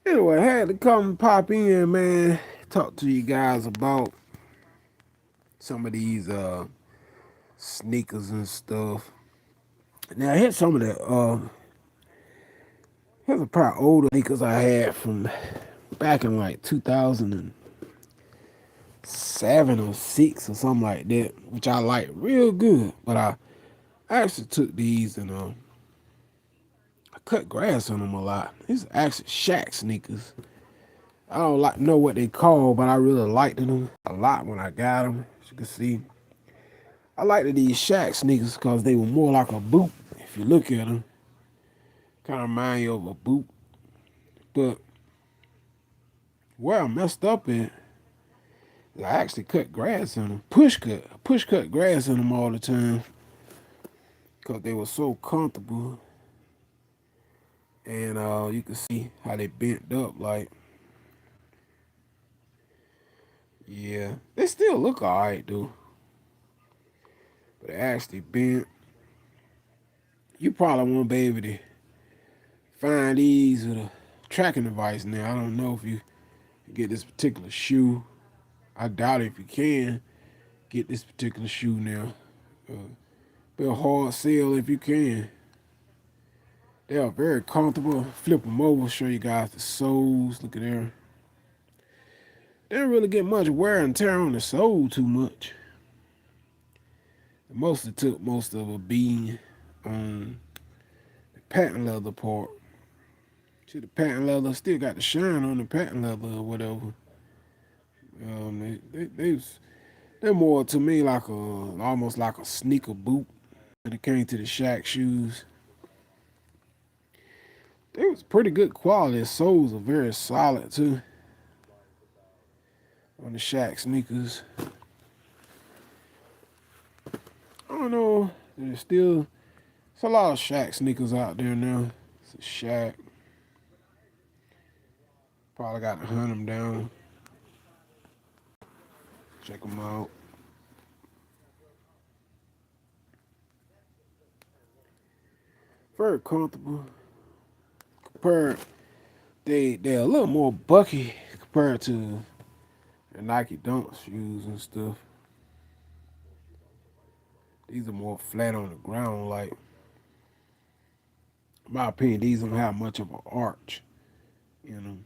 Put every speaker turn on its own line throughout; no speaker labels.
Anyway, I had to come pop in, man. Talk to you guys about some of these sneakers and stuff. Now here's some of the here's a pair of older sneakers I had from back in like 2007 or 6 or something like that, which I like real good. But I actually took these and I cut grass on them a lot. These are actually Shaq sneakers. I don't like know what they call, but I really liked them a lot when I got them. As you can see, I liked these Shaq sneakers because they were more like a boot. If you look at them, kind of remind you of a boot. But where I messed up at, I actually cut grass in them. Push cut grass in them all the time because they were so comfortable. And you can see how they bent up. Like, yeah, they still look alright though. But they actually bent. You probably won't be able to find these with a tracking device now. I don't know if you get this particular shoe. I doubt if you can get this particular shoe now. Uh, be a hard sell if you can. They are very comfortable. Flip them over, show you guys the soles. Look at there. They don't really get much wear and tear on the sole too much. Mostly took most of a beating on the patent leather part. See, the patent leather still got the shine on the patent leather or whatever. They're more to me like almost like a sneaker boot when it came to the Shaq shoes. They was pretty good quality. The soles are very solid too on the Shaq sneakers. I don't know. It's a lot of Shaq sneakers out there now. It's a Shaq. Probably got to hunt them down. Check them out. Very comfortable. Compared, they're a little more bucky compared to the Nike Dunk shoes and stuff. These are more flat on the ground. Like, in my opinion, these don't have much of an arch. You know,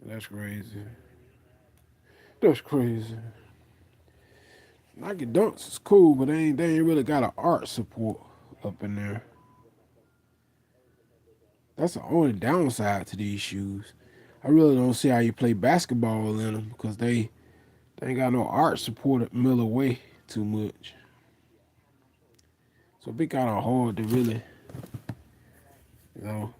that's crazy. That's crazy. Nike Dunks is cool, but they ain't really got an arch support up in there. That's the only downside to these shoes. I really don't see how you play basketball in them because they ain't got no arch support at Miller Way too much. So it be kind of hard to really, you know.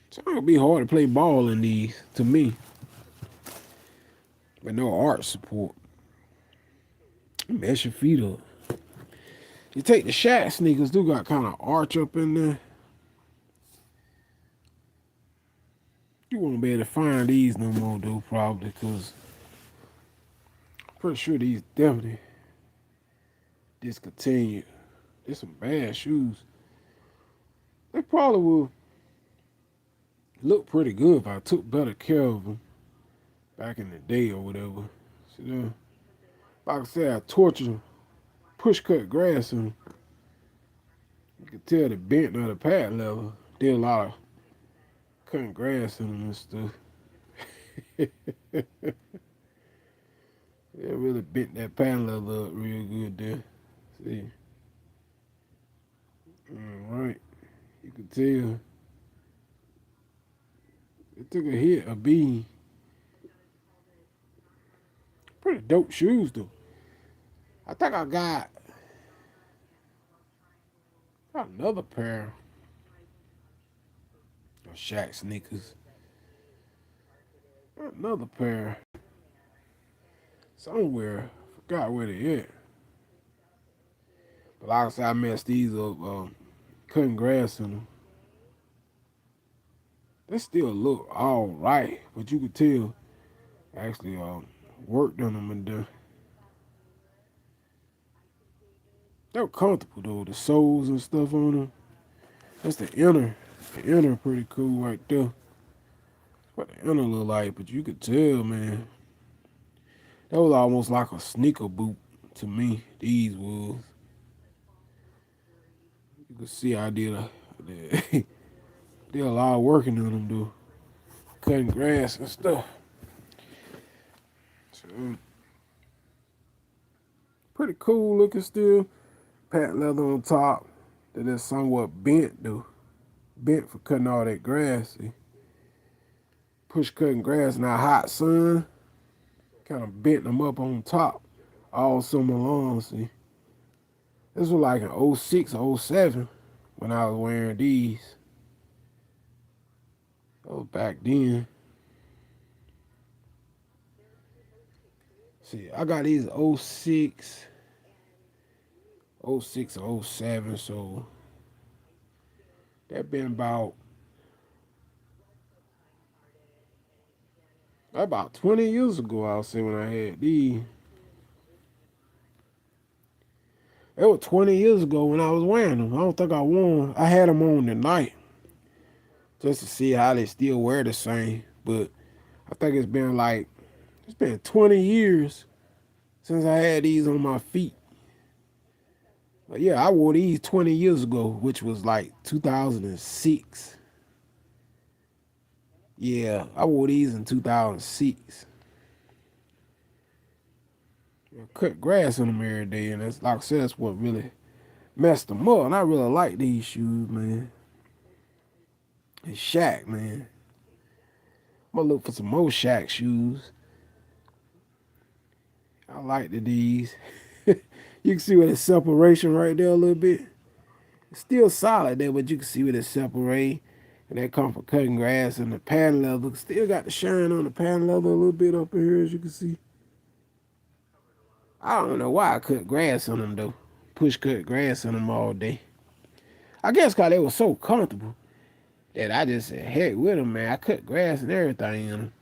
It's gonna be hard to play ball in these to me, with no arch support. Mess your feet up. You take the Shaq sneakers, do got kind of arch up in there. You won't be able to find these no more though, probably, because I'm pretty sure these definitely discontinued. They're some bad shoes. They probably will look pretty good if I took better care of them back in the day or whatever. See there? Like I said, I tortured push cut grass and you can tell the bent of the pad level. Did a lot of cutting grass in them and stuff. They really bent that pad level up real good there. See? Alright. You can tell. It took a hit, a beam. Pretty dope shoes though. I think I got another pair of Shaq sneakers. Another pair somewhere. Forgot where they at. But like I said, I messed these up cutting grass in them. They still look all right, but you could tell I actually worked on them and they're comfortable though. The soles and stuff on them. That's the inner. The inner pretty cool right there. What the inner look like, but you could tell, man. That was almost like a sneaker boot to me. These was. You could see I did a lot of working on them, though. Cutting grass and stuff. So, pretty cool looking still. Patent leather on top. That is somewhat bent, though. Bent for cutting all that grass. See? Push cutting grass in that hot sun. Kind of bent them up on top all summer long. See, this was like in '06 or '07 when I was wearing these. That was back then. See, I got these '06 or '07, so that been about 20 years ago, I'll say, when I had these. It was 20 years ago when I was wearing them. I don't think I wore them. I had them on tonight just to see how they still wear the same. But I think it's been 20 years since I had these on my feet. But yeah, I wore these 20 years ago, which was like 2006. Yeah, I wore these in 2006. I cut grass on them every day, and that's like I said, that's what really messed them up. And I really like these shoes, man. It's Shaq, man. I'm gonna look for some more Shaq shoes. I like these. You can see where the separation right there a little bit. It's still solid there, but you can see where it separate. And that come from cutting grass, and the patent leather still got the shine on the patent leather a little bit up in here, as you can see. I don't know why I cut grass on them though. Push cut grass on them all day. I guess cause they were so comfortable that I just said, heck with them, man. I cut grass and everything in them.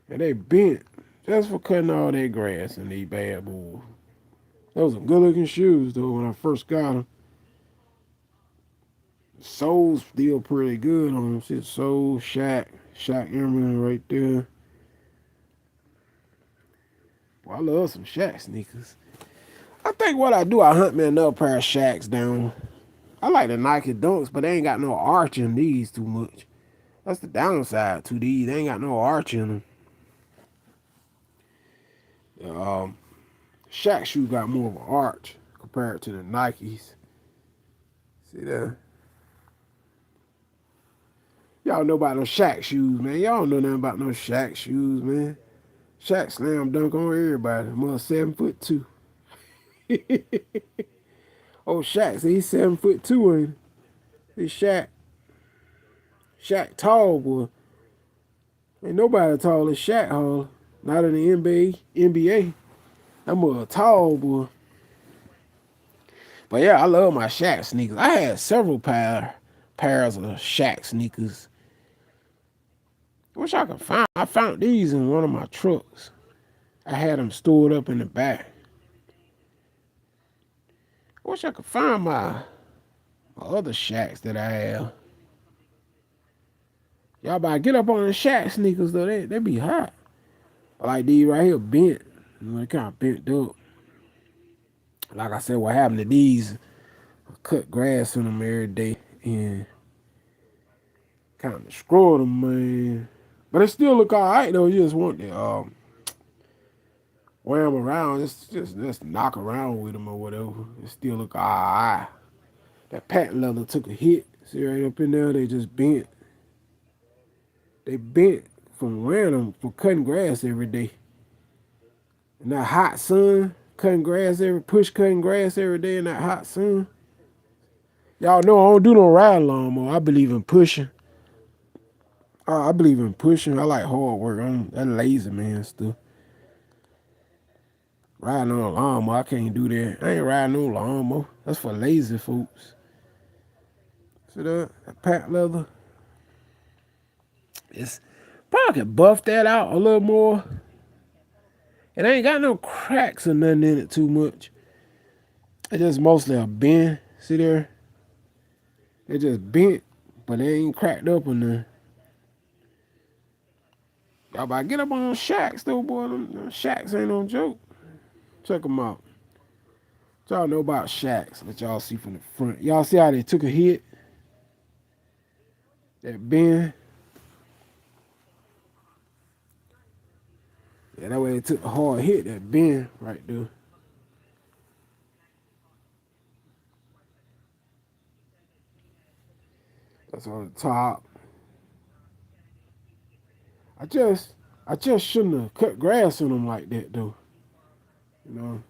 And they bent just for cutting all that grass in these bad boys. Those some good looking shoes though when I first got them. The sole's still pretty good on them. See the sole, Shaq Emerald right there. Well, I love some Shaq sneakers. I think what I do, I hunt me another pair of Shaqs down. I like the Nike Dunks, but they ain't got no arch in these too much. That's the downside to these. They ain't got no arch in them. Shaq shoe got more of an arch compared to the Nikes. See that? Y'all know about no Shaq shoes, man. Y'all don't know nothing about no Shaq shoes, man. Shaq slam dunk on everybody. I'm 7'2". Oh, Shaq, see, he's 7'2", ain't he? He's Shaq. Shaq tall, boy. Ain't nobody tall as Shaq, huh? Not in the NBA. I'm a tall, boy. But yeah, I love my Shaq sneakers. I had several pairs of Shaq sneakers. I wish I could find. I found these in one of my trucks. I had them stored up in the back. I wish I could find my other Shaqs that I have. Y'all about to get up on the Shaq sneakers though. They be hot. Like these right here bent. They kind of bent up. Like I said, what happened to these? I cut grass in them every day and kind of destroyed them, man. But they still look alright though. You just want to wear them around, just knock around with them or whatever. It still look alright. That patent leather took a hit. See right up in there, they just bent. They bent from wearing them, from cutting grass every day. In that hot sun, cutting grass every day in that hot sun. Y'all know I don't do no ride lawnmower. I believe in pushing. I believe in pushing. I like hard work. I'm that lazy man stuff. Riding on a lawnmower, I can't do that. I ain't riding no lawnmower. That's for lazy folks. See that patent leather? It's probably could buff that out a little more. It ain't got no cracks or nothing in it too much. It's just mostly a bend. See there? They just bent, but they ain't cracked up on there. Y'all about to get up on them Shacks though, boy. Them Shacks ain't no joke. Check them out. What y'all know about Shacks that y'all see from the front? Y'all see how they took a hit? That bend? Yeah, that way they took a hard hit, that bend right there. That's on the top. I just I just shouldn't have cut grass on them like that though. You know.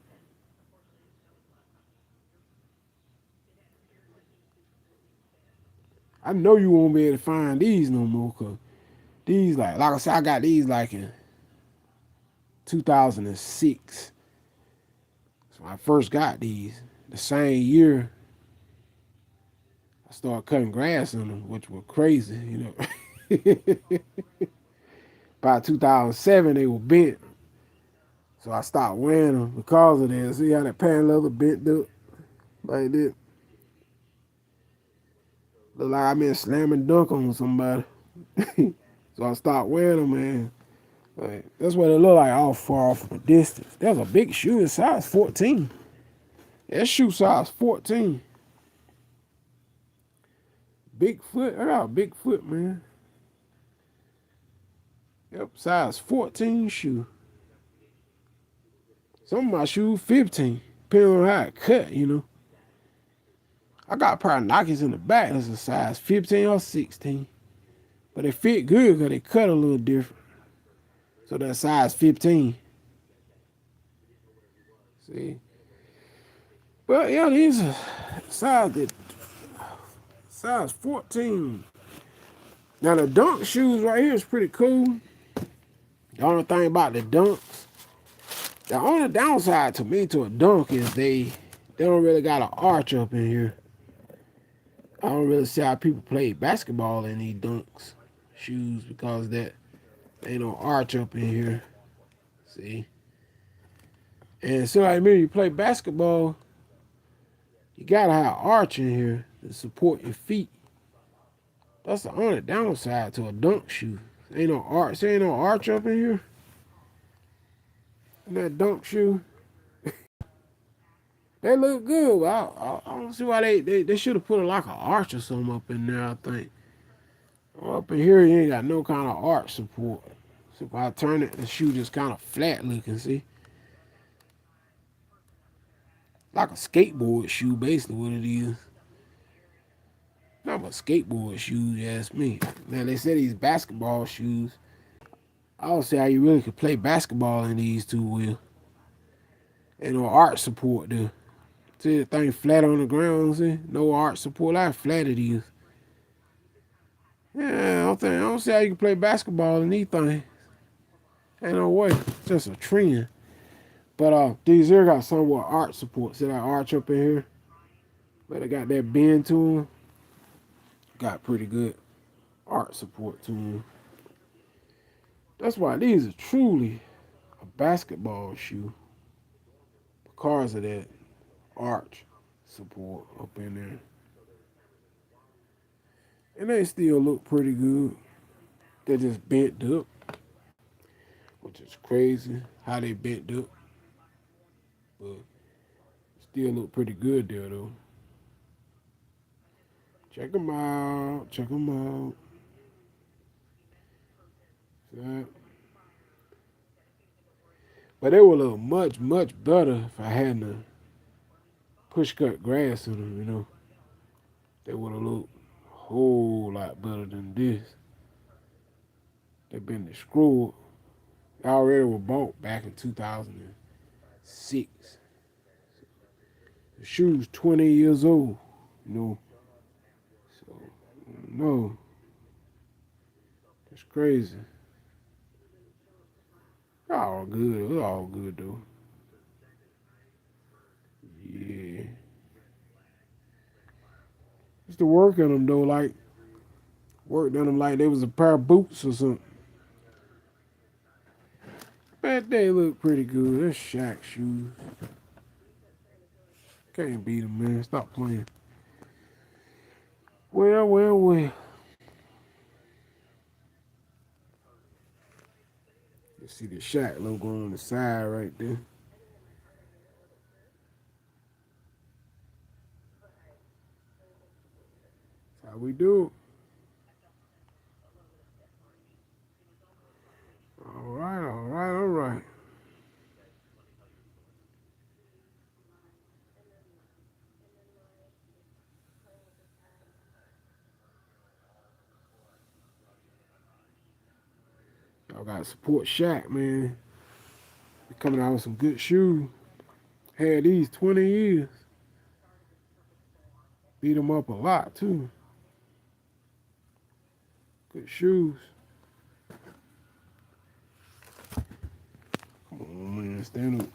I know you won't be able to find these no more, cause these like I said, I got these like in 2006. So when I first got these. The same year I started cutting grass on them, which was crazy, you know. By 2007 they were bent. So I stopped wearing them because of that. See how that pan leather bent up like that? Look like I been slamming dunk on somebody. So I stopped wearing them, man. Like, that's what it look like all far off from a distance. That's a big shoe. It's size 14. That shoe size 14. Big foot. I got a big foot, man. Yep, size 14 shoe. Some of my shoes 15. Depending on how it cut, you know. I got a pair of Nikes in the back that's a size 15 or 16. But they fit good because they cut a little different. So that's size 15. See? But yeah, these are size 14. Now the dunk shoes right here is pretty cool. The only thing about the dunks, the only downside to me to a dunk is they don't really got an arch up in here. I don't really see how people play basketball in these dunks shoes because that ain't no arch up in here. See? And so like me, you play basketball, you gotta have arch in here to support your feet. That's the only downside to a dunk shoe. Ain't no arch. There ain't no arch up in here. In that dunk shoe. They look good. But I don't see why they should have put like an arch or something up in there, I think. Up in here, you ain't got no kind of arch support. So if I turn it, the shoe just kind of flat looking, see? Like a skateboard shoe, basically what it is. Not a skateboard shoe, you ask me. Now, they say these basketball shoes. I don't see how you really could play basketball in these two wheel. Ain't no arch support there. See the thing flat on the ground, see? No arch support, how flat it is. Yeah, I don't see how you can play basketball in these things. Ain't no way. It's just a trend. But these here got somewhat arch support. See that arch up in here? But they got that bend to them. Got pretty good arch support to them. That's why these are truly a basketball shoe because of that arch support up in there. And they still look pretty good. They just bent up, which is crazy how they bent up. But still look pretty good there though. Check them out. Check them out. See? But they would look much, much better if I hadn't push cut grass in them, you know. They would have looked a whole lot better than this. They've been destroyed. They already were bought back in 2006. The shoe's 20 years old, you know. So, no. That's crazy. All good. It's all good, though. Yeah. Used to work on them, though, like, worked on them like they was a pair of boots or something. But they look pretty good. They're Shaq shoes. Can't beat them, man. Stop playing. Well. You see the Shaq logo on the side right there. That's how we do it. All right. Y'all got to support Shaq, man. He coming out with some good shoes. Had these 20 years. Beat him up a lot, too. Good shoes. Come on, man. Stand up.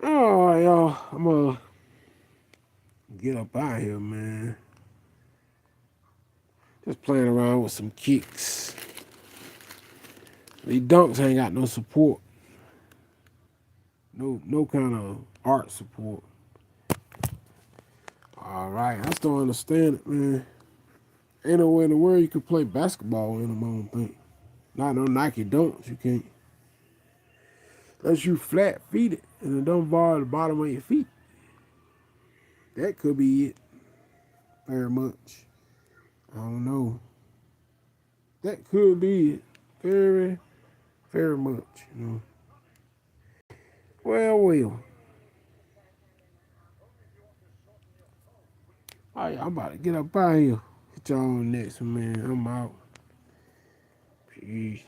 All right, y'all. I'm going to get up out here, man. Just playing around with some kicks. These dunks ain't got no support. No kind of art support. All right, I still understand it, man. Ain't no way in the world you could play basketball in them, I don't think. Not no Nike dunks, you can't. Unless you flat feet it and it don't bar the bottom of your feet. That could be it. Very much. I don't know. That could be it. Very much, you know. Well. All right, I'm about to get up out of here. Get y'all on the next one, man. I'm out. Peace.